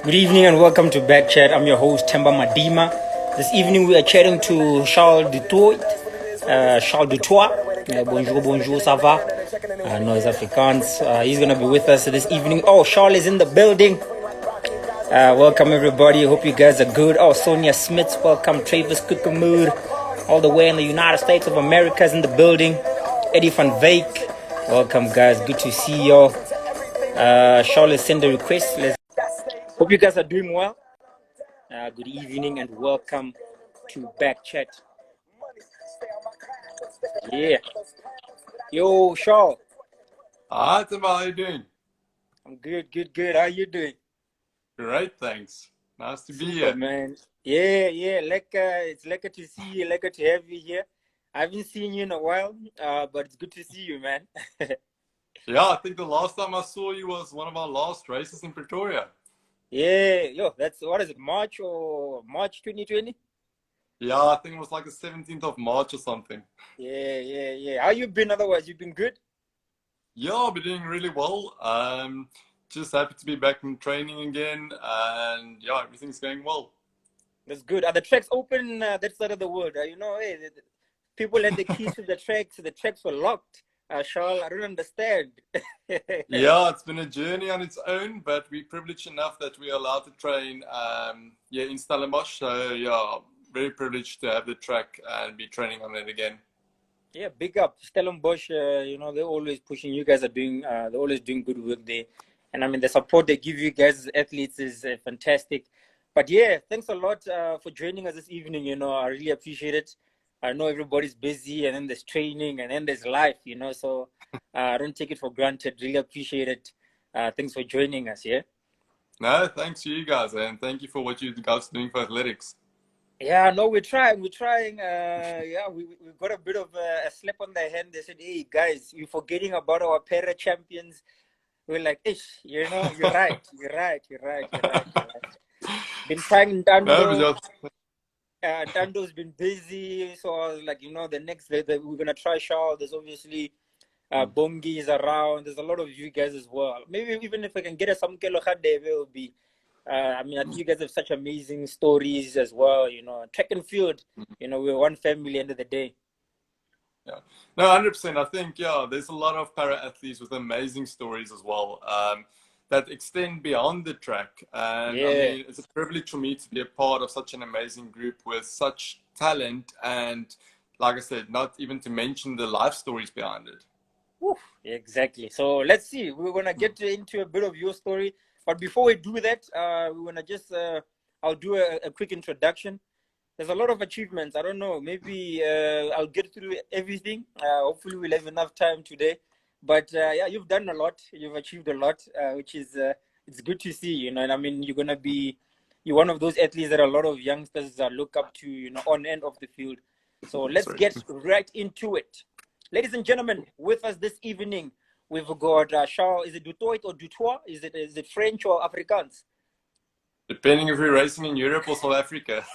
Good evening and welcome to BackChat. I'm your host, Temba Madima. This evening we are chatting to Charl du Toit. Charl du Toit. Bonjour, bonjour, ça va? No, he's Afrikaans. He's going to be with us this evening. Oh, Charl is in the building. Welcome everybody. Hope you guys are good. Oh, Sonia Smith, welcome. Travis Kukamood, all the way in the United States of America is in the building. Eddie van Veek, welcome guys. Good to see y'all. Charl has sent a request. Hope you guys are doing well. Good evening and welcome to BackChat. Yeah. Yo, Charl. Hi, Tim, how are you doing? I'm good. How are you doing? Great, thanks. Nice to be Super, here. man. Yeah. It's lekker to see you. Lekker to have you here. I haven't seen you in a while, but it's good to see you, man. Yeah, I think the last time I saw you was one of our last races in Pretoria. Yeah, yo, that's what is it, March 2020? Yeah, I think it was like the 17th of March or something. Yeah. How you been otherwise? You been good? Yeah, I've been doing really well. Just happy to be back in training again, and yeah, everything's going well. That's good. Are the tracks open that side of the world? Hey, people had the keys to the tracks were locked. Charl, I don't understand. Yeah, it's been a journey on its own, but we're privileged enough that we're allowed to train in Stellenbosch. So yeah, very privileged to have the track and be training on it again. Yeah, big up Stellenbosch. They're always pushing. You guys are doing. They're always doing good work there, and I mean the support they give you guys as athletes is fantastic. But yeah, thanks a lot for joining us this evening. I really appreciate it. I know everybody's busy, and then there's training, and then there's life. So I don't take it for granted. Really appreciate it. Thanks for joining us. Yeah. No, thanks to you guys, and thank you for what you guys are doing for athletics. Yeah, no, we're trying. We got a bit of a slap on the hand. They said, "Hey guys, you're forgetting about our para champions." We're like, "Ish, you're right. You're right. Been trying Dando. Dando's been busy, so I was like, the next day that we're gonna try Charl. There's obviously Bongi is around. There's a lot of you guys as well. Maybe even if I can get a Samkelo Khadebe, it will be. I think you guys have such amazing stories as well. Track and field. We're one family. End of the day. Yeah, no, 100%. I think there's a lot of para athletes with amazing stories as well that extend beyond the track. And Yeah. I mean, it's a privilege for me to be a part of such an amazing group with such talent and, like I said, not even to mention the life stories behind it. Oof, exactly. So let's see. We're gonna get into a bit of your story, but before we do that, we're gonna just I'll do a quick introduction. There's a lot of achievements. I don't know. Maybe I'll get through everything. Hopefully, we'll have enough time today. But yeah, you've done a lot. You've achieved a lot, which is it's good to see. And I mean, you're one of those athletes that a lot of youngsters look up to. On and off the field. So let's get right into it. Ladies and gentlemen, with us this evening, we've got Charl. Is it du Toit or du Toit? Is it French or Afrikaans? Depending if you're racing in Europe or South Africa.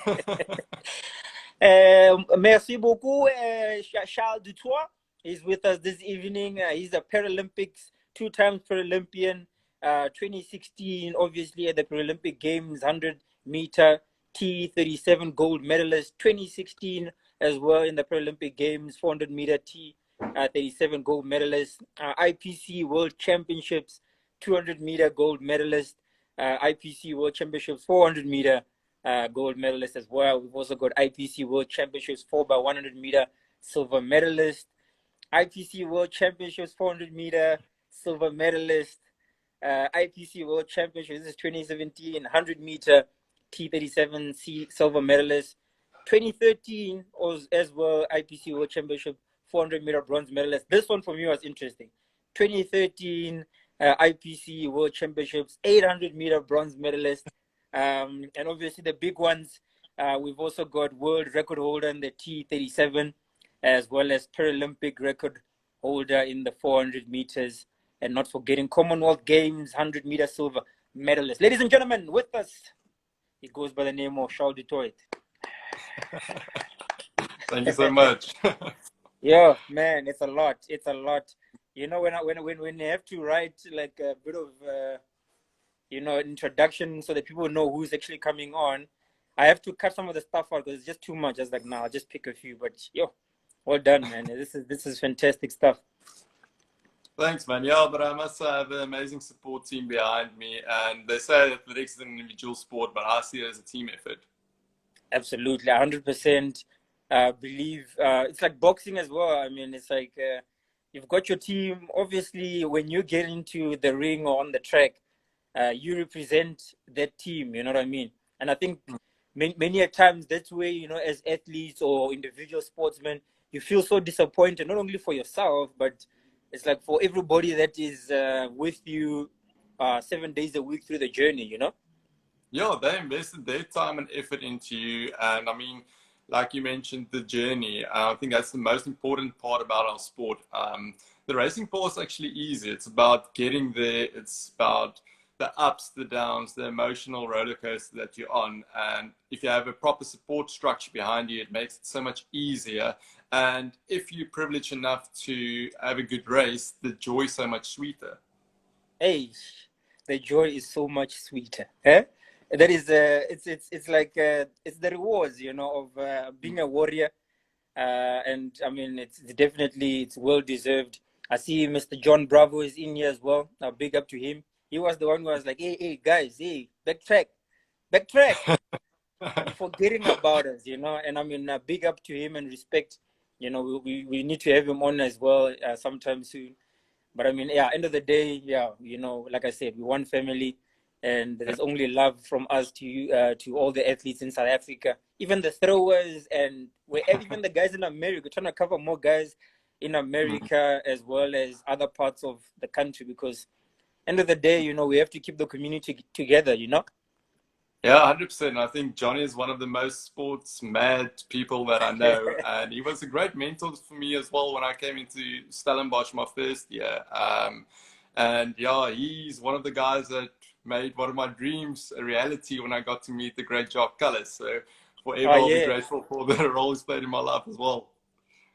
Merci beaucoup, Charl du Toit. He's with us this evening. He's a Paralympics, 2-time Paralympian. 2016, obviously, at the Paralympic Games, 100-meter T37 gold medalist. 2016 as well in the Paralympic Games, 400-meter T37 gold medalist. IPC World Championships, 200-meter gold medalist. IPC World Championships 400-meter gold medalist as well. We've also got IPC World Championships 4x100-meter silver medalist. IPC World Championships 400-meter silver medalist. IPC World Championships, this is 2017, 100-meter T37 silver medalist. 2013 was as well IPC World Championship 400-meter bronze medalist. This one for me was interesting. 2013 IPC World Championships 800-meter bronze medalist. And obviously the big ones, we've also got world record holder in the T37 as well as Paralympic record holder in the 400 meters. And not forgetting Commonwealth Games 100-meter silver medalist. Ladies and gentlemen, with us, he goes by the name of Charl du Toit. Thank you so much. Yeah, man, it's a lot. When you have to write like a bit of introduction so that people know who's actually coming on. I have to cut some of the stuff out because it's just too much. I was like, nah, I'll just pick a few. But well done, man. This is fantastic stuff. Thanks, man. Yeah, but I must say I have an amazing support team behind me. And they say athletics is an individual sport, but I see it as a team effort. Absolutely, 100% believe. It's like boxing as well. I mean, it's like you've got your team. Obviously, when you get into the ring or on the track, you represent that team. You know what I mean? And I think many a times that's where, as athletes or individual sportsmen, you feel so disappointed, not only for yourself, but it's like for everybody that is with you 7 days a week through the journey, Yeah, they invested their time and effort into you. And I mean, like you mentioned, the journey. I think that's the most important part about our sport. The racing part is actually easy. It's about getting there. It's about the ups, the downs, the emotional roller coaster that you're on. And if you have a proper support structure behind you, it makes it so much easier. And if you're privileged enough to have a good race, the joy is so much sweeter. Hey, the joy is so much sweeter. Eh? That is, it's like it's the rewards, of being a warrior. And I mean, it's well deserved. I see Mr. John Bravo is in here as well. Big up to him. He was the one who was like, hey, guys, hey, backtrack. You're forgetting about us, And I mean, big up to him and respect. We need to have him on as well sometime soon. But I mean, end of the day, like I said, we one family, and there's only love from us to all the athletes in South Africa, even the throwers, and even the guys in America. We're trying to cover more guys in America as well as other parts of the country, because end of the day, we have to keep the community together, Yeah, 100%. I think Johnny is one of the most sports mad people that I know. And he was a great mentor for me as well when I came into Stellenbosch my first year. And yeah, he's one of the guys that made one of my dreams a reality when I got to meet the great Jock Cullis. So forever I'll be grateful for the role he's played in my life as well.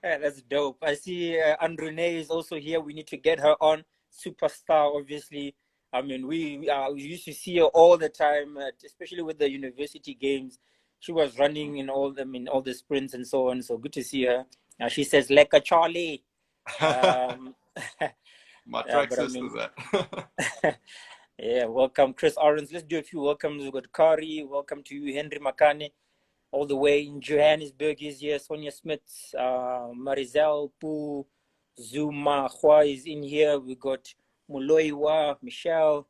Yeah, that's dope. I see Andrene is also here. We need to get her on. Superstar, obviously. I mean, we used to see her all the time, especially with the university games. She was running in all the sprints and so on. So good to see her. She says, "Leka Charlie." My track sister, that. Yeah, welcome, Chris Orange. Let's do a few welcomes. We've got Kari. Welcome to you, Henry Makane. All the way in Johannesburg is here. Sonia Smith, Marizel Poo, Zuma Hua is in here. We got Muloiwa, Michelle,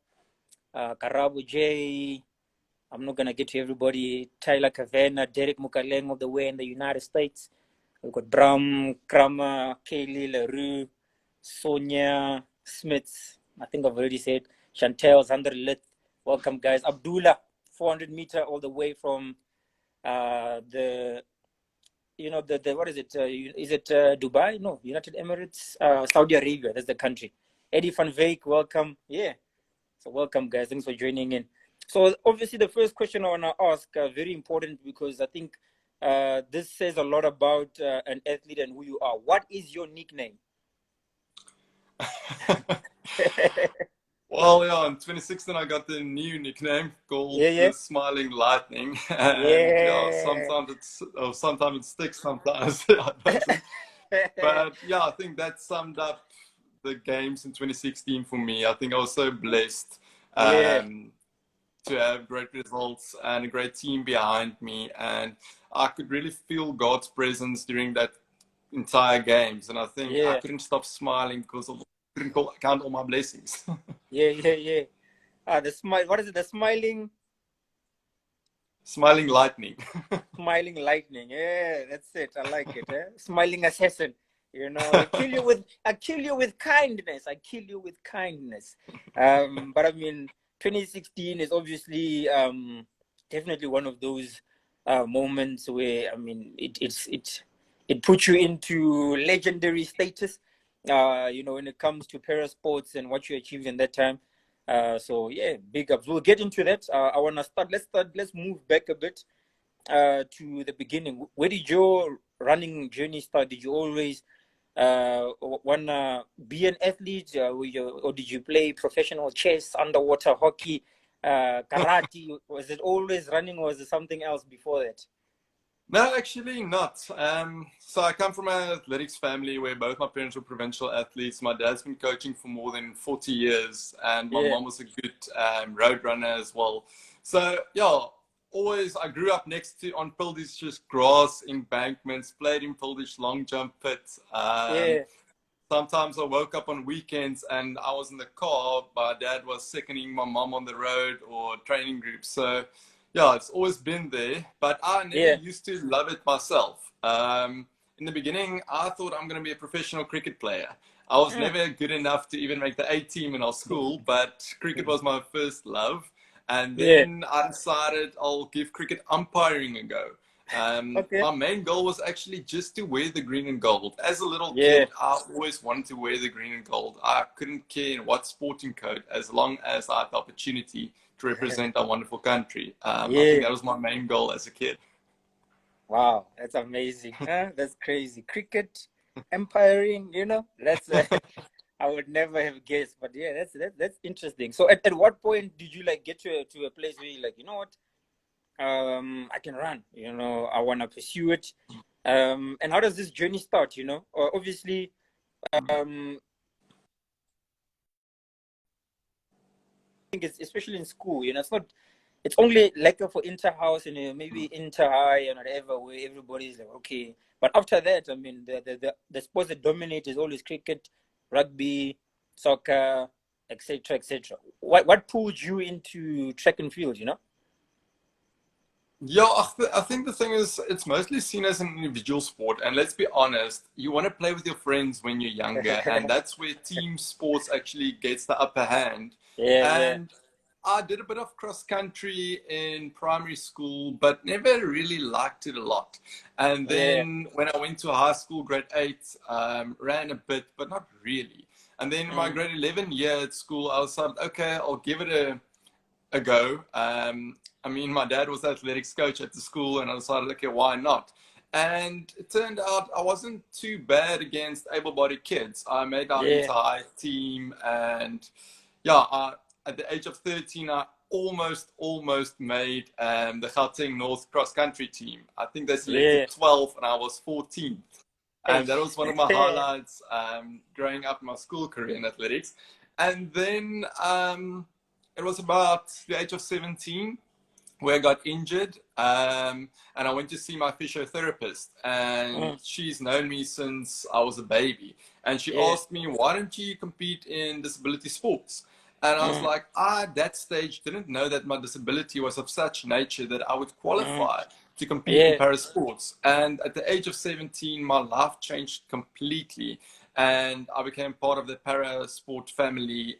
Karabu J. I'm not going to get to everybody. Tyler Kavena, Derek Mukaleng all the way in the United States. We've got Bram, Kramer, Kaylee, LaRue, Sonia Smith. I think I've already said. Chantel, Zander Lit. Welcome, guys. Abdullah, 400 meter all the way from what is it? Is it Dubai? No, United Emirates, Saudi Arabia. That's the country. Eddie van Veek, welcome. Yeah. So welcome, guys. Thanks for joining in. So obviously the first question I want to ask, very important, because I think this says a lot about an athlete and who you are. What is your nickname? Well, yeah, in 2016 I got the new nickname called the Smiling Lightning. And sometimes it sticks, sometimes it doesn't. But yeah, I think that summed up the games in 2016 for me. I think I was so blessed to have great results and a great team behind me, and I could really feel God's presence during that entire games. And I think I couldn't stop smiling because I couldn't count all my blessings. The smile. What is it? The smiling lightning. Smiling lightning. Yeah, that's it. I like it. Smiling assassin. I kill you with kindness. I kill you with kindness. But I mean, 2016 is obviously definitely one of those moments where, I mean, it puts you into legendary status. When it comes to para sports and what you achieved in that time. So yeah, big ups. We'll get into that. I want to start. Let's move back a bit to the beginning. Where did your running journey start? Did you always want to be an athlete, or did you play professional chess, underwater hockey? karate? Was it always running, or was it something else before that? No, actually not. So I come from an athletics family where both my parents were provincial athletes. My dad's been coaching for more than 40 years, and my Yeah, mom was a good road runner as well. So yeah, always I grew up next to on Pildich, just grass embankments, played in Pildich long jump pit. yeah, Sometimes I woke up on weekends and I was in the car. My dad was seconding my mom on the road or training groups. So, yeah, it's always been there. But I never yeah. used to love it myself. In the beginning, I thought I'm going to be a professional cricket player. I was Mm. never good enough to even make the A team in our school, but cricket was my first love. And Yeah. then I decided I'll give cricket umpiring a go. Okay. My main goal was actually just to wear the green and gold. As a little Yeah. kid, I always wanted to wear the green and gold. I couldn't care in what sporting code as long as I had the opportunity to represent our wonderful country. I think Yeah. that was my main goal as a kid. Wow, that's amazing. Huh? That's crazy. Cricket, umpiring, that's I would never have guessed. But yeah, that's interesting. So at what point did you like get to a place where you're like, you know what? I can run, I wanna pursue it. And how does this journey start, Obviously, um I think it's especially in school, it's only like for inter-house and maybe inter-high and whatever, where everybody's like, okay. But after that, I mean, the sports that dominate is always cricket, rugby, soccer, etc., etc. What pulled you into track and field? Yeah, I think the thing is, it's mostly seen as an individual sport. And let's be honest, you want to play with your friends when you're younger, and that's where team sports actually gets the upper hand. Yeah, yeah, And I did a bit of cross country in primary school, but never really liked it a lot. And yeah. then when I went to high school, grade eight, ran a bit, but not really. And then in my Mm, grade 11 year at school, I decided, okay, I'll give it a go. I mean, my dad was the athletics coach at the school, and I decided, okay, why not? And it turned out I wasn't too bad against able-bodied kids. I made our yeah, entire team, and yeah, at the age of 13, I almost made the Gauteng North cross country team. I think they yeah. selected 12, and I was 14th. Hey. And that was one of my highlights growing up in my school career in athletics. And then it was about the age of 17 where I got injured, and I went to see my physiotherapist, and Mm, she's known me since I was a baby, and she yeah. asked me, why don't you compete in disability sports? And I was Mm, like, I at that stage didn't know that my disability was of such nature that I would mm, qualify to compete in yeah. para sports. And at the age of 17, my life changed completely, and I became part of the para sport family.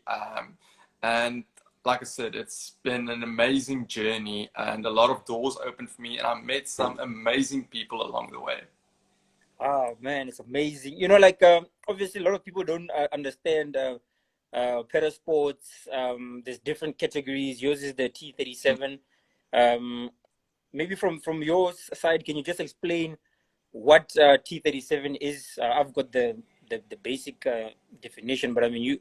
And like I said, it's been an amazing journey and a lot of doors opened for me, and I met some amazing people along the way. Oh man, it's amazing. Obviously a lot of people don't understand para sports. There's different categories. Yours is the T37. Um, Maybe from your side, can you just explain what T37 is? I've got the basic definition, but I mean,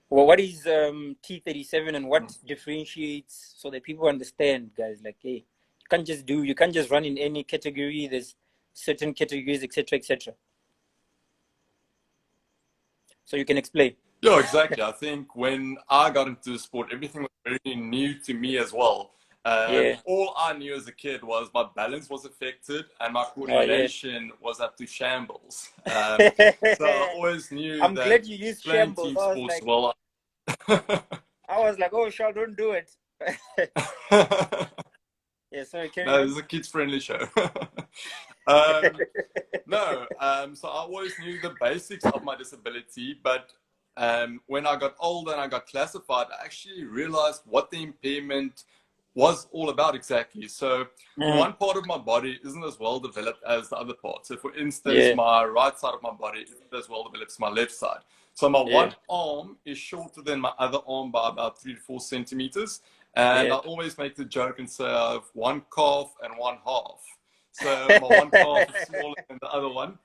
what is T37 and what differentiates so that people understand, guys? Like, hey, you can't just run in any category. There's certain categories, etc., etc. So you can explain. Yeah, exactly. I think when I got into the sport, everything was very new to me as well. Yeah. All I knew as a kid was my balance was affected and my Oh yeah. coordination was up to shambles. So I always knew I'm that glad you used playing shambles. team sports well. Oh, Charl, don't do it. Yeah, sorry, carry No, on. this is a kids-friendly show. um, No, so I always knew the basics of my disability, but when I got older and I got classified, I actually realized what the impairment was all about exactly. So Mm, one part of my body isn't as well developed as the other part. So for instance, yeah, my right side of my body isn't as well developed as my left side. So my yeah, one arm is shorter than my other arm by about 3 to 4 centimeters. And yeah. I always make the joke and say I have one calf and one half. So my one calf is smaller than the other one.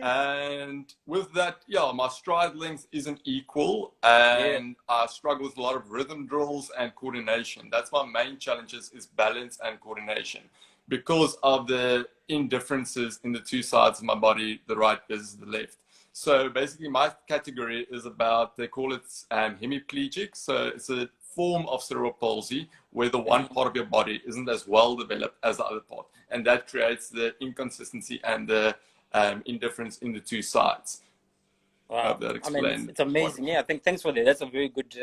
And with that, yeah, my stride length isn't equal, Yeah. and I struggle with a lot of rhythm drills and coordination. That's my main challenges, is balance and coordination, because of the indifferences in the two sides of my body, the right versus the left. So basically my category is about, they call it hemiplegic. So it's a form of cerebral palsy where the one part of your body isn't as well developed as the other part. And that creates the inconsistency and the indifference in the two sides. I hope Wow. that I mean, explained it's amazing. Yeah, I think thanks for that. That's a very good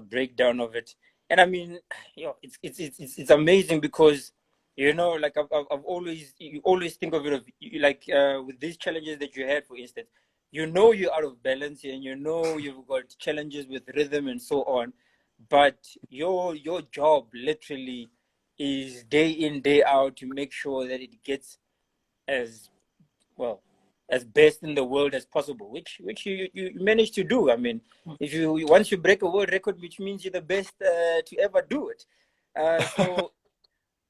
breakdown of it. And I mean, it's amazing because, like I've always, you always think of it of like with these challenges that you had, for instance, you're out of balance and you've got challenges with rhythm and so on, but your job literally is day in, day out to make sure that it gets as well as best in the world as possible, which you managed to do. I mean, if you once you break a world record, which means you're the best to ever do it. So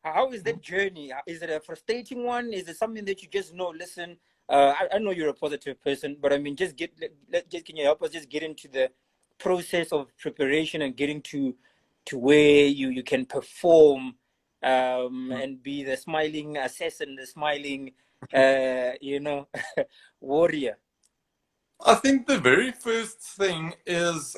how is that journey? Is it a frustrating one? Is it something that you just know? Listen, I know you're a positive person, but I mean, just just can you help us just get into the process of preparation and getting to where you can perform and be the smiling assassin, the smiling warrior. I think the very first thing is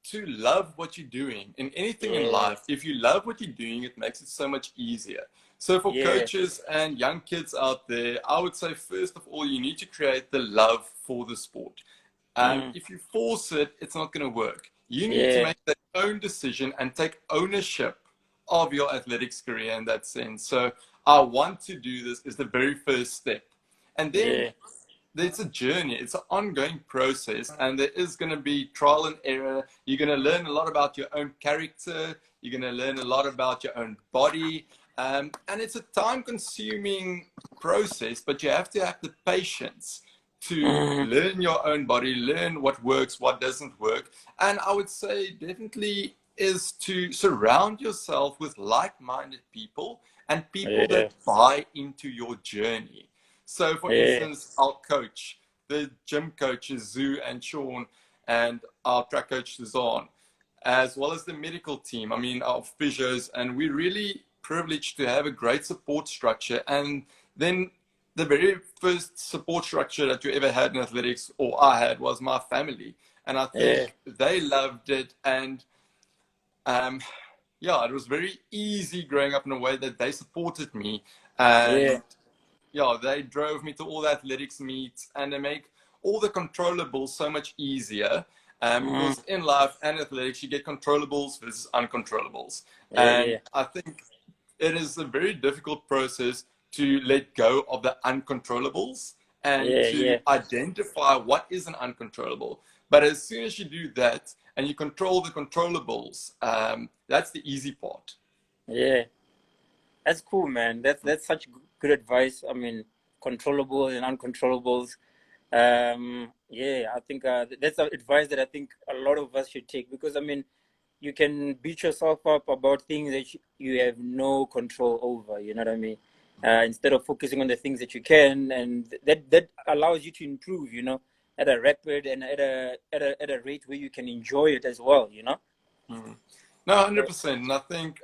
to love what you're doing in anything in Yeah, life. If you love what you're doing, it makes it so much easier. So for yeah, coaches and young kids out there, I would say first of all, you need to create the love for the sport. mm, If you force it, it's not going to work. You need to yeah, make that own decision and take ownership of your athletics career in that sense. So I want to do this is the very first step. And then yeah, it's a journey, it's an ongoing process, and there is going to be trial and error. You're going to learn a lot about your own character, you're going to learn a lot about your own body, and it's a time consuming process, but you have to have the patience to mm, learn your own body, learn what works, what doesn't work. And I would say definitely is to surround yourself with like-minded people and people yeah, that buy into your journey. So, for yeah, instance, our coach, the gym coaches, Zoo and Sean, and our track coach, Suzanne, as well as the medical team, I mean, our physios, and we're really privileged to have a great support structure. And then the very first support structure that you ever had in athletics, or I had, was my family. And I yeah, think they loved it. And um, yeah, it was very easy growing up in a way that they supported me. yeah, And yeah, they drove me to all the athletics meets, and they make all the controllables so much easier. mm, Because in life and athletics, you get controllables versus uncontrollables. yeah, And yeah, I think it is a very difficult process to let go of the uncontrollables and yeah, to yeah, identify what is an uncontrollable. But as soon as you do that and you control the controllables, that's the easy part. yeah. That's cool, man. That's such good advice. I mean, controllables and uncontrollables. Yeah, I think that's advice that I think a lot of us should take because I mean, you can beat yourself up about things that you have no control over. You know what I mean? Instead of focusing on the things that you can, and that allows you to improve. At a rapid and at a rate where you can enjoy it as well. Mm. No, 100%. And I think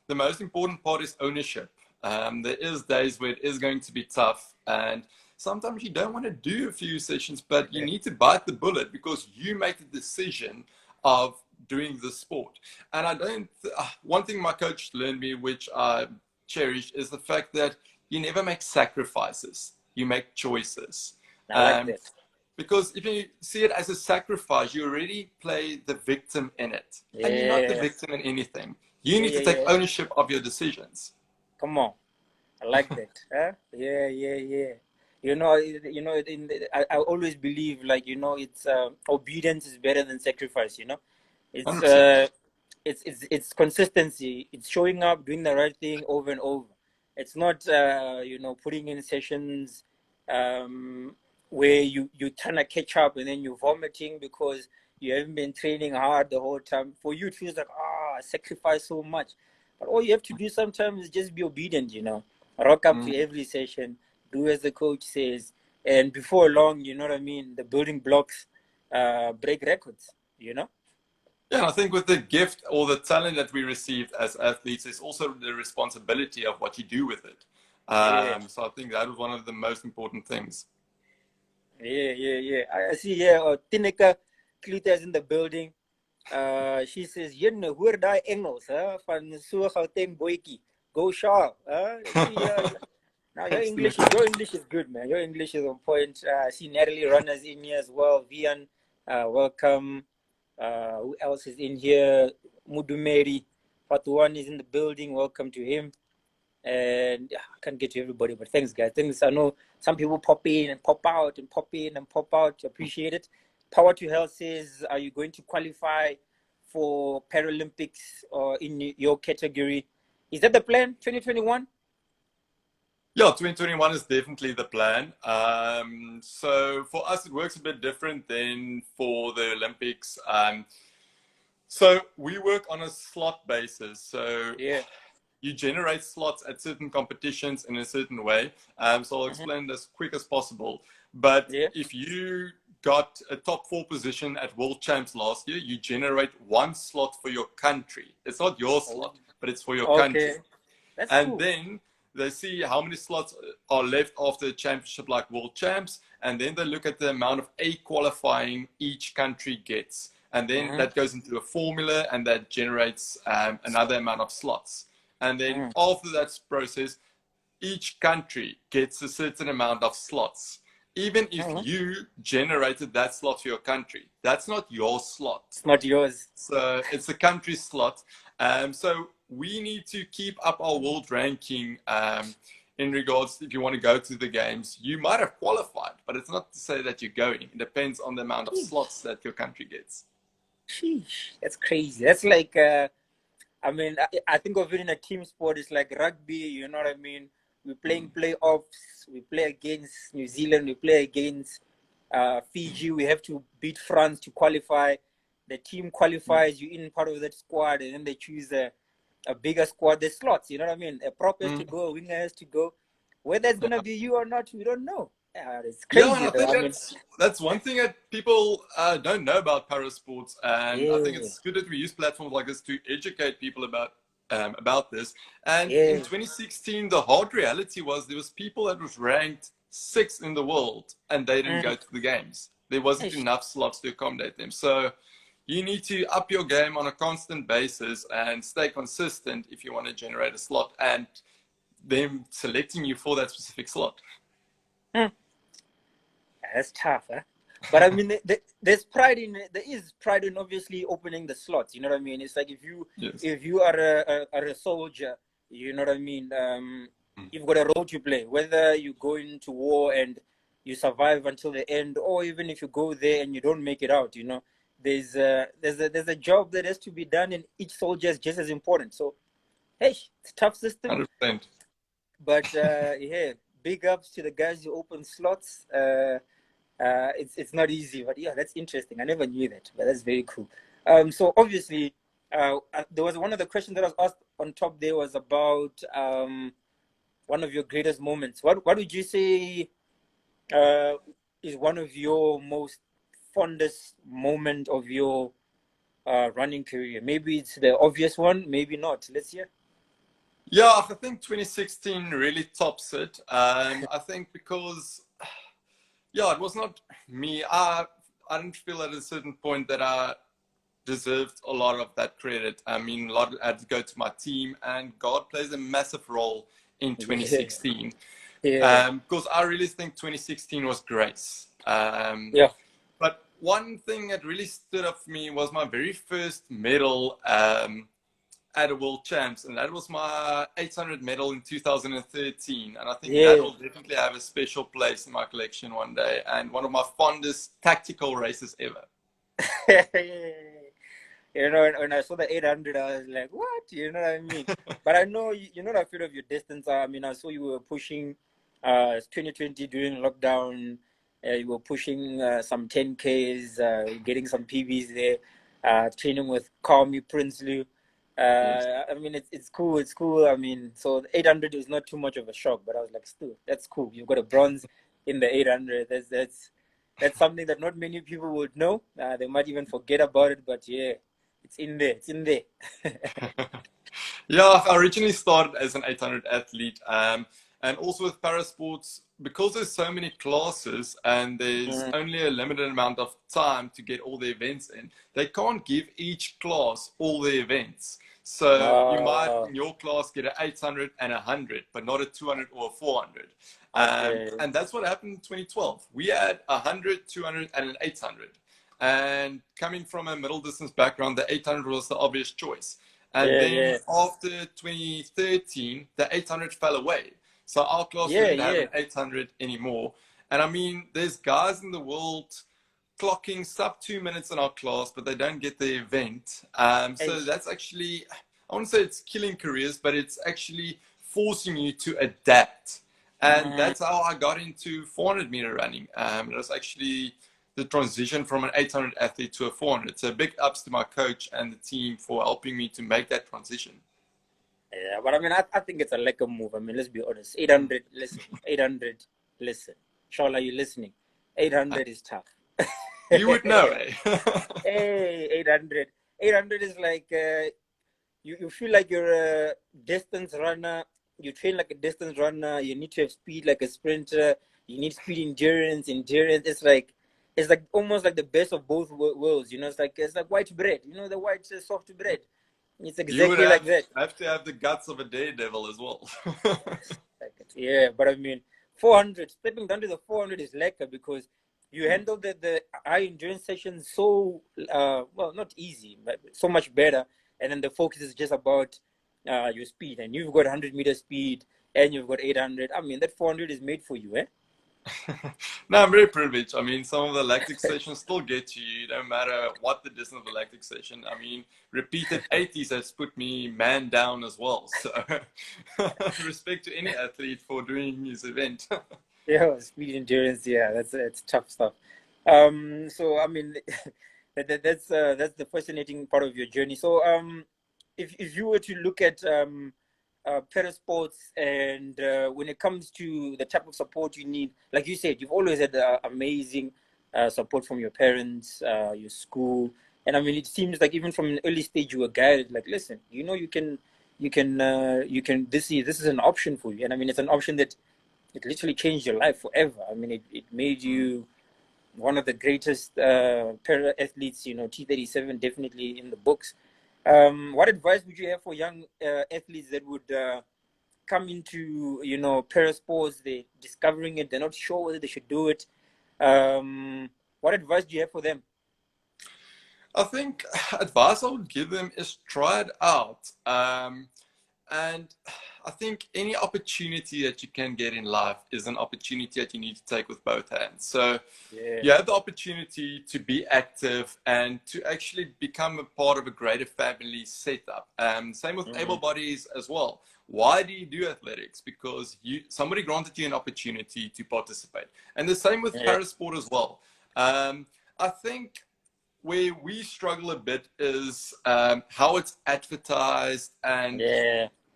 the most important part is ownership. There is days where it is going to be tough, and sometimes you don't want to do a few sessions, but you need to bite the bullet because you make the decision of doing the sport. And I don't. One thing my coach learned me, which I cherish, is the fact that you never make sacrifices; you make choices. I like Um, that. because if you see it as a sacrifice, you already play the victim in it. And you're not the Yeah, victim in anything. You yeah, need to yeah, take yeah. ownership of your decisions. Come on. I like that. Huh? Yeah, yeah, yeah. I always believe like it's obedience is better than sacrifice. It's 100%. uh, it's consistency. It's showing up, doing the right thing over and over. It's not putting in sessions where you trying to catch up and then you're vomiting because you haven't been training hard the whole time. For you, it feels like I sacrifice so much. But all you have to do sometimes is just be obedient. Rock up to Mm. every session, do as the coach says, And before long, you know what I mean, the building blocks break records, you know? Yeah, I think with the gift or the talent that we received as athletes, there's also the responsibility of what you do with it. Yeah, So I think that was one of the most important things. yeah. I see, yeah, Tineka Klita is in the building. She says, "You know, hoor daai Engels, van so Gauteng boytjie. Go Charl, See, now Excellent. Your English is good, man. Your English is on point. I see Natalie Runners in here as well. Vian, welcome. Who else is in here? Mudumeri Fatuan is in the building. Welcome to him. And yeah, I can't get to everybody, but thanks, guys. Thanks. I know some people pop in and pop out and pop in and pop out. Appreciate it. Power to Health says, are you going to qualify for Paralympics or in your category? Is that the plan, 2021? Yeah, 2021 is definitely the plan. So for us, it works a bit different than for the Olympics. So we work on a slot basis. So Yeah. you generate slots at certain competitions in a certain way. So I'll explain it as quick as possible. But Yeah. if you got a top 4 position at World Champs last year, you generate 1 slot for your country. It's not your slot, but it's for your country. Okay. That's And cool. then they see how many slots are left after the championship, like World Champs, and then they look at the amount of A qualifying each country gets. And then that goes into a formula, and that generates another amount of slots. And then after that process, each country gets a certain amount of slots. Even if you generated that slot for your country, that's not your slot. It's not yours. So it's a country slot. So we need to keep up our world ranking in regards to if you want to go to the games. You might have qualified, but it's not to say that you're going. It depends on the amount of slots that your country gets. Sheesh, that's crazy. That's like, I mean, I think of it in a team sport. It's like rugby, you know what I mean? We're playing playoffs. We play against New Zealand. We play against Fiji. We have to beat France to qualify. The team qualifies. You're in part of that squad, and then they choose a bigger squad. The slots, you know what I mean? A prop has to go, a winger has to go. Whether it's gonna be you or not, we don't know. It's crazy. Yeah, and I think I mean, that's one thing that people don't know about parasports, and I think yeah, it's good that we use platforms like this to educate people about this. And yeah. in 2016, the hard reality was there was people that was ranked 6th in the world, and they didn't go to the games. There wasn't enough slots to accommodate them. So you need to up your game on a constant basis and stay consistent if you want to generate a slot, and them selecting you for that specific slot. That's tough, huh? But I mean, there's pride in it. There is pride in obviously opening the slots. You know what I mean? It's like if you are a soldier, you know what I mean. You've got a role to play. Whether you go into war and you survive until the end, or even if you go there and you don't make it out, you know, there's a job that has to be done, and each soldier is just as important. So, hey, it's a tough system. 100%. But yeah, big ups to the guys who open slots. It's not easy, but yeah, that's interesting. I never knew that, but that's very cool. So obviously, there was one of the questions that was asked on top there was about one of your greatest moments. What would you say is one of your most fondest moment of your running career? Maybe it's the obvious one, maybe not. Let's hear. Yeah, I think 2016 really tops it. I think because, yeah, it was not me. I didn't feel at a certain point that I deserved a lot of that credit. I mean, a lot had to go to my team, and God plays a massive role in 2016. Yeah. Because I really think 2016 was grace. Yeah. But one thing that really stood up for me was my very first medal at a World Champs, and that was my 800 medal in 2013. And I think that will definitely have a special place in my collection one day, and one of my fondest tactical races ever. You know, when I saw the 800, I was like, what? You know what I mean? But I know, you're not afraid of your distance. I mean, I saw you were pushing 2020 during lockdown. You were pushing some 10Ks, getting some PBs there, training with Kami Prinsloo. I mean, it's cool. It's cool. I mean, so the 800 is not too much of a shock, but I was like, still, that's cool. You've got a bronze in the 800. That's something that not many people would know. They might even forget about it, but yeah, it's in there. It's in there. Yeah, I originally started as an 800 athlete, and also with parasports, because there's so many classes and there's only a limited amount of time to get all the events in, they can't give each class all the events. So you might, in your class, get an 800 and a 100, but not a 200 or a 400. Okay. And that's what happened in 2012. We had a 100, 200, and an 800. And coming from a middle distance background, the 800 was the obvious choice. And then after 2013, the 800 fell away. So our class didn't have an 800 anymore. And I mean, there's guys in the world clocking sub 2 minutes in our class, but they don't get the event. So that's actually, I wouldn't say it's killing careers, but it's actually forcing you to adapt. And that's how I got into 400 meter running. It was actually the transition from an 800 athlete to a 400. So big ups to my coach and the team for helping me to make that transition. Yeah, but I mean, I think it's a lekker move. I mean, let's be honest. 800, listen. 800, listen. Charl, are you listening? 800 is tough. You would know, eh? Hey, 800. 800 is like, you feel like you're a distance runner. You train like a distance runner. You need to have speed like a sprinter. You need speed endurance. It's like almost like the best of both worlds. You know, it's like white bread. You know, the white soft bread. It's exactly like that. You have to have the guts of a daredevil as well. Yeah, but I mean, 400, stepping down to the 400 is lekker because you handle the high endurance sessions so, well, not easy, but so much better. And then the focus is just about your speed. And you've got 100-meter speed and you've got 800. I mean, that 400 is made for you, eh? No, I'm very privileged. I mean, some of the lactic sessions still get you, no matter what the distance of the lactic session. I mean, repeated 80s has put me man down as well. So respect to any athlete for doing his event. Yeah, speed endurance. Yeah, that's tough stuff. So I mean, that's the fascinating part of your journey. So if you were to look at parasports and when it comes to the type of support you need, like you said, you've always had amazing support from your parents, your school, and I mean, it seems like even from an early stage you were guided. Like, listen, you know, you can. This is an option for you, and I mean, it's an option that it literally changed your life forever. I mean, it made you one of the greatest para athletes. You know, T37 definitely in the books. What advice would you have for young athletes that would come into, you know, para sports? They're discovering it. They're not sure whether they should do it. What advice do you have for them? I think advice I would give them is try it out. And I think any opportunity that you can get in life is an opportunity that you need to take with both hands. So you have the opportunity to be active and to actually become a part of a greater family setup. Same with able bodies as well. Why do you do athletics? Because somebody granted you an opportunity to participate. And the same with parasport as well. I think where we struggle a bit is how it's advertised, and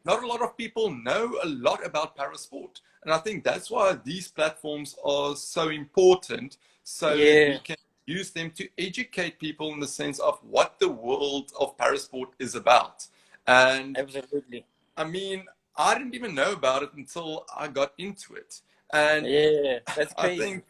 not a lot of people know a lot about parasport. And I think that's why these platforms are so important, so that we can use them to educate people in the sense of what the world of parasport is about. And absolutely, I mean, I didn't even know about it until I got into it. And that's crazy. I think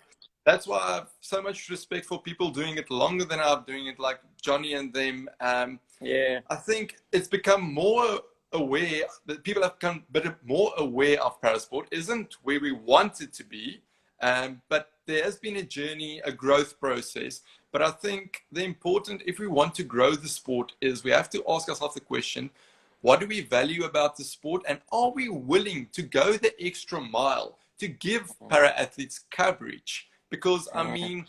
that's why I have so much respect for people doing it longer than I'm doing it, like Johnny and them. I think it's become more aware, that people have become a bit more aware of parasport. Isn't where we want it to be, but there has been a journey, a growth process. But I think the important, if we want to grow the sport, is we have to ask ourselves the question, what do we value about the sport, and are we willing to go the extra mile to give para athletes coverage? Because I mean,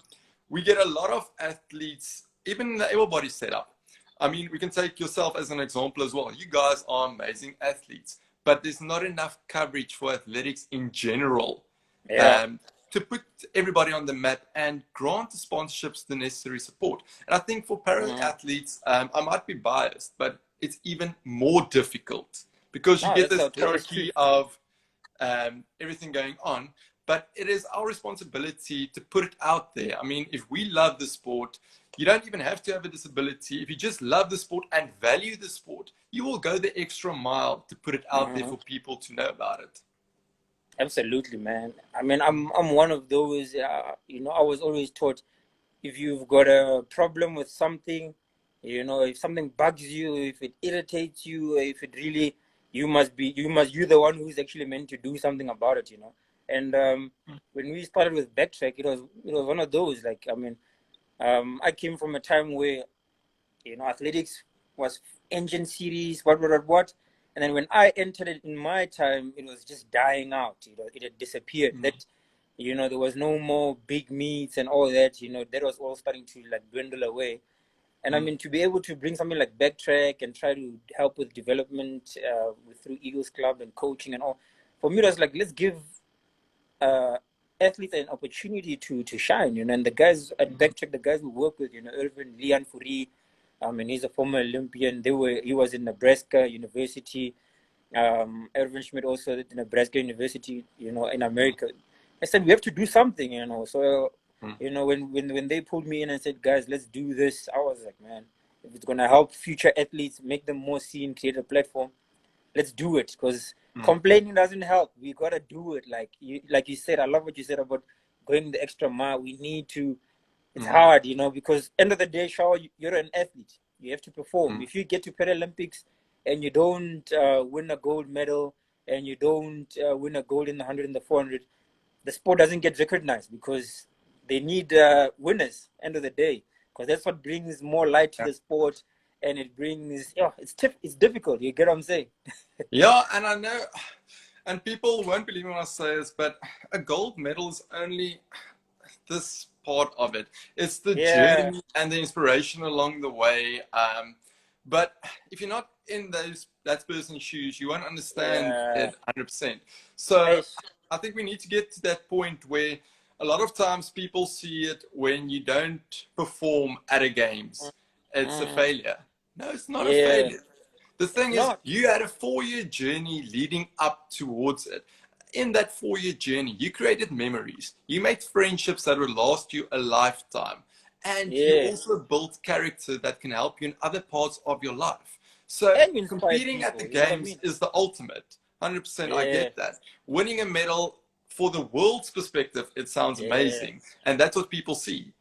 we get a lot of athletes, even in the able body setup. I mean, we can take yourself as an example as well. You guys are amazing athletes, but there's not enough coverage for athletics in general to put everybody on the map and grant the sponsorships the necessary support. And I think for para athletes, I might be biased, but it's even more difficult because you get this hierarchy of everything going on. but it is our responsibility to put it out there. I mean, if we love the sport, you don't even have to have a disability. If you just love the sport and value the sport, you will go the extra mile to put it out there for people to know about it. Absolutely, man. I mean, I'm one of those. You know, I was always taught, if you've got a problem with something, you know, if something bugs you, if it irritates you, if it really, you're the one who's actually meant to do something about it, you know. And when we started with Backtrack, it was one of those. Like, I mean, I came from a time where, you know, athletics was engine series, what. And then when I entered it in my time, it was just dying out. You know, it had disappeared. That, you know, there was no more big meets and all that. You know, that was all starting to like dwindle away. And I mean, to be able to bring something like Backtrack and try to help with development through Eagles Club and coaching and all, for me, it was like, let's give athletes an opportunity to shine. You know, and the guys at Backtrack, the guys we work with, you know, Irvin, Leon Fourie, and he's a former Olympian. He was in Nebraska University. Erwin Schmidt also at Nebraska University, you know, in America. I said, we have to do something, you know. So, you know, when they pulled me in and said, guys, let's do this, I was like, man, if it's going to help future athletes, make them more seen, create a platform, let's do it. Because complaining doesn't help. We got to do it. Like you said, I love what you said about going the extra mile. We need to. It's hard, you know, because end of the day, Charl, you're an athlete. You have to perform. If you get to Paralympics and you don't win a gold medal and you don't win a gold in the 100 and the 400, the sport doesn't get recognized because they need winners, end of the day, because that's what brings more light to the sport, and it brings, it's difficult. You get what I'm saying? Yeah, and I know, and people won't believe me when I say this, but a gold medal is only this part of it. It's the journey and the inspiration along the way. But if you're not in that person's shoes, you won't understand it 100%. So I think we need to get to that point where a lot of times people see it when you don't perform at a games. It's a failure. No, it's not a failure. The thing is, you had a 4-year journey leading up towards it. In that 4-year journey, you created memories. You made friendships that will last you a lifetime. And you also built character that can help you in other parts of your life. So competing at the games is the ultimate. 100%, I get that. Winning a medal, for the world's perspective, it sounds amazing. And that's what people see.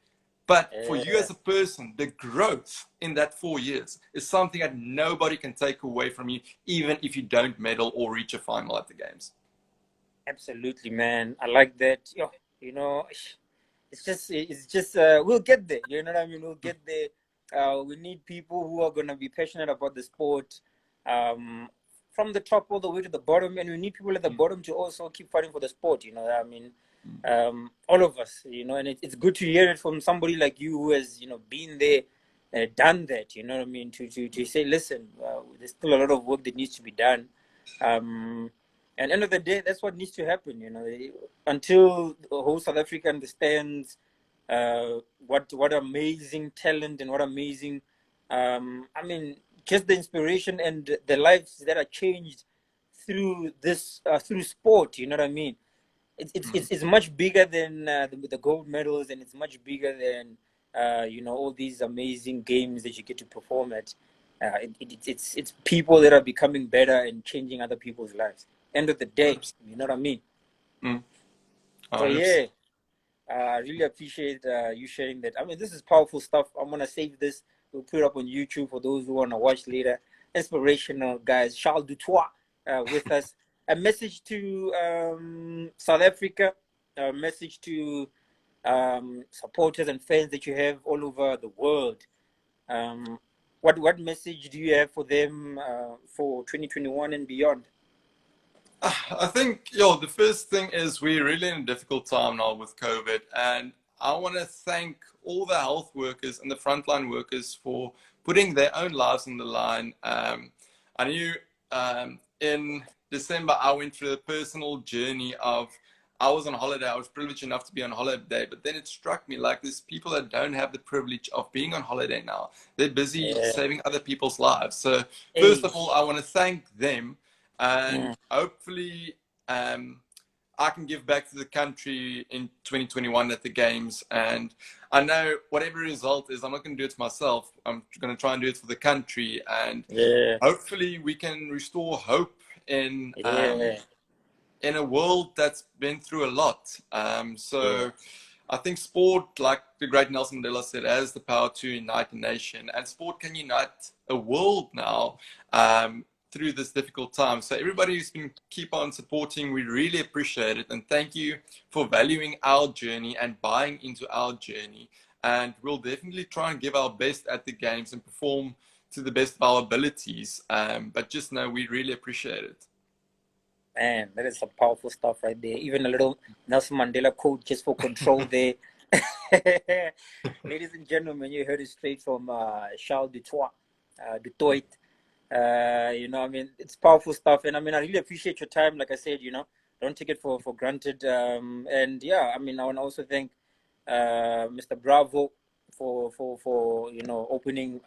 But for you as a person, the growth in that 4 years is something that nobody can take away from you, even if you don't medal or reach a final at the games. Absolutely, man. I like that. You know, it's just we'll get there. You know what I mean? We'll get there. We need people who are going to be passionate about the sport, from the top all the way to the bottom, and we need people at the bottom to also keep fighting for the sport. You know, I mean, all of us. You know, and it's good to hear it from somebody like you who has, you know, been there, done that. You know what I mean? To say, listen, there's still a lot of work that needs to be done. And end of the day, that's what needs to happen, you know, until the whole South Africa understands what amazing talent and what amazing, I mean, just the inspiration and the lives that are changed through this, through sport, you know what I mean? It's much bigger than the gold medals, and it's much bigger than, you know, all these amazing games that you get to perform at. It's people that are becoming better and changing other people's lives. End of the day, you know what I mean? So yeah, I really appreciate you sharing that. I mean, this is powerful stuff. I'm gonna save this. We'll put it up on YouTube for those who wanna watch later. Inspirational guys. Charl du Toit with us. A message to South Africa. A message to supporters and fans that you have all over the world. What message do you have for them for 2021 and beyond? I think, the first thing is we're really in a difficult time now with COVID, and I want to thank all the health workers and the frontline workers for putting their own lives on the line. I knew in December I went through a personal journey of, I was on holiday. I was privileged enough to be on holiday, but then it struck me like there's people that don't have the privilege of being on holiday now. They're busy saving other people's lives. So first of all, I want to thank them. And hopefully I can give back to the country in 2021 at the games. And I know whatever result is, I'm not going to do it for myself. I'm going to try and do it for the country. And hopefully we can restore hope in a world that's been through a lot. So I think sport, like the great Nelson Mandela said, has the power to unite a nation, and sport can unite a world now through this difficult time. So everybody who's been keep on supporting, we really appreciate it. And thank you for valuing our journey and buying into our journey. And we'll definitely try and give our best at the games and perform to the best of our abilities. But just know we really appreciate it. Man, that is some powerful stuff right there. Even a little Nelson Mandela quote just for control there. Ladies and gentlemen, you heard it straight from Charl du Toit. You know, I mean, it's powerful stuff. And I mean, I really appreciate your time. Like I said, you know, don't take it for granted. And yeah, I mean, I want to also thank Mr. Bravo for you know, opening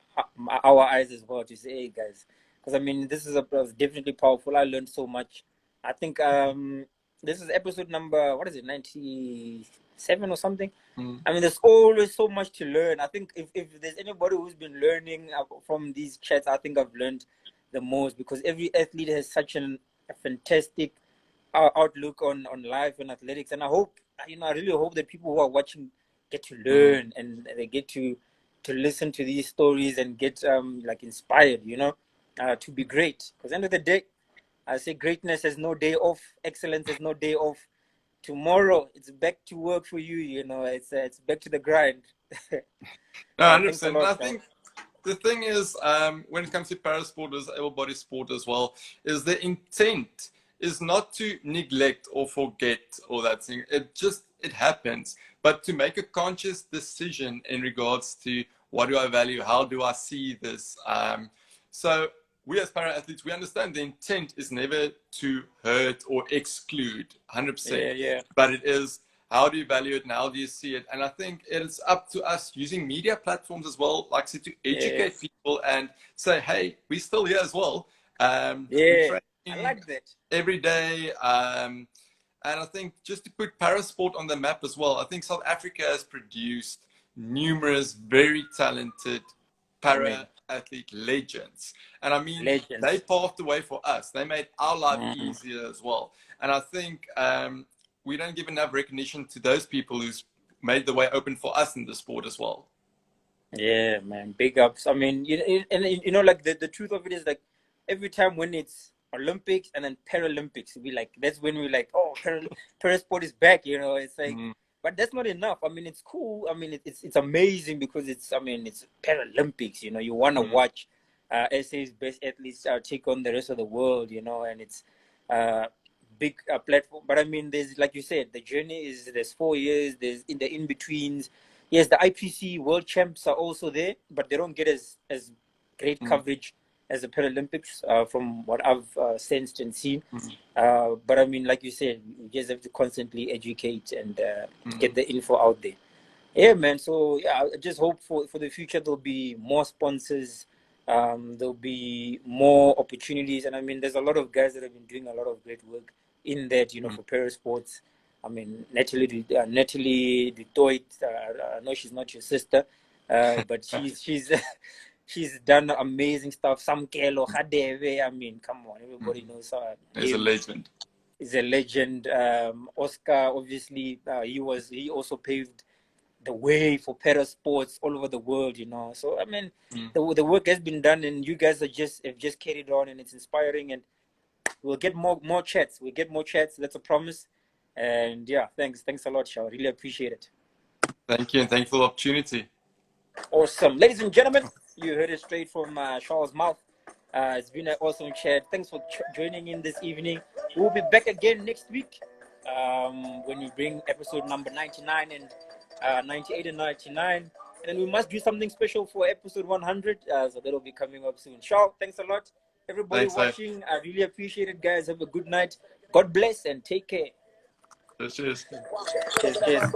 our eyes as well to say, hey guys, because I mean, this is definitely powerful. I learned so much. I think this is episode number, what is it, 97 or something? I mean, there's always so much to learn. I think if there's anybody who's been learning from these chats, I think I've learned the most, because every athlete has such a fantastic outlook on life and athletics. And I hope, you know, I really hope that people who are watching get to learn and they get to listen to these stories and get like inspired, you know, to be great. Because at the end of the day, I say greatness has no day off. Excellence has no day off. Tomorrow, it's back to work for you. You know, it's back to the grind. No, 100%. I think the thing is, when it comes to parasport as able-bodied sport as well, is the intent is not to neglect or forget all that thing. It happens, but to make a conscious decision in regards to what do I value, how do I see this. So we as para-athletes, we understand the intent is never to hurt or exclude 100%, but it is how do you value it and how do you see it. And I think it's up to us using media platforms as well, like I said, to educate people and say, hey, we're still here as well. I like that. Every day. And I think just to put parasport on the map as well, I think South Africa has produced numerous very talented para-athlete legends. And I mean, they paved the way for us. They made our life easier as well. And I think we don't give enough recognition to those people who's made the way open for us in the sport as well. Yeah, man, big ups. I mean, you know, like the truth of it is, like, every time when it's Olympics and then Paralympics, we like, that's when we like, oh, parasport is back, you know. It's like, but that's not enough. I mean, it's cool. I mean, it's amazing because it's Paralympics, you know. You want to watch SA's best athletes take on the rest of the world, you know, and it's big platform. But I mean, there's, like you said, the journey is, there's 4 years, there's in the in-betweens. Yes, the IPC world champs are also there, but they don't get as great coverage as the Paralympics, from what I've sensed and seen. But I mean, like you said, you just have to constantly educate and get the info out there. Yeah, man. So yeah, I just hope for the future there'll be more sponsors, there'll be more opportunities. And I mean, there's a lot of guys that have been doing a lot of great work in that, you know, for parasports. I mean, Natalie du Toit, I know she's not your sister, but she's done amazing stuff. Samkelo Khadebe, I mean, come on, everybody knows her. He's a legend. He's a legend. Oscar, obviously, he also paved the way for parasports all over the world, you know. So I mean, the work has been done, and you guys have just carried on, and it's inspiring. And we'll get more chats. We'll get more chats. That's a promise. And yeah, thanks a lot, Charl. Really appreciate it. Thank you, and thank you for the opportunity. Awesome, ladies and gentlemen, you heard it straight from Charl's mouth. It's been an awesome chat. Thanks for joining in this evening. We'll be back again next week when we bring episode number 99 and 98 and 99. And then we must do something special for episode 100. So that'll be coming up soon. Charl, thanks a lot. Everybody watching, I really appreciate it, guys. Have a good night. God bless and take care. Cheers. Cheers.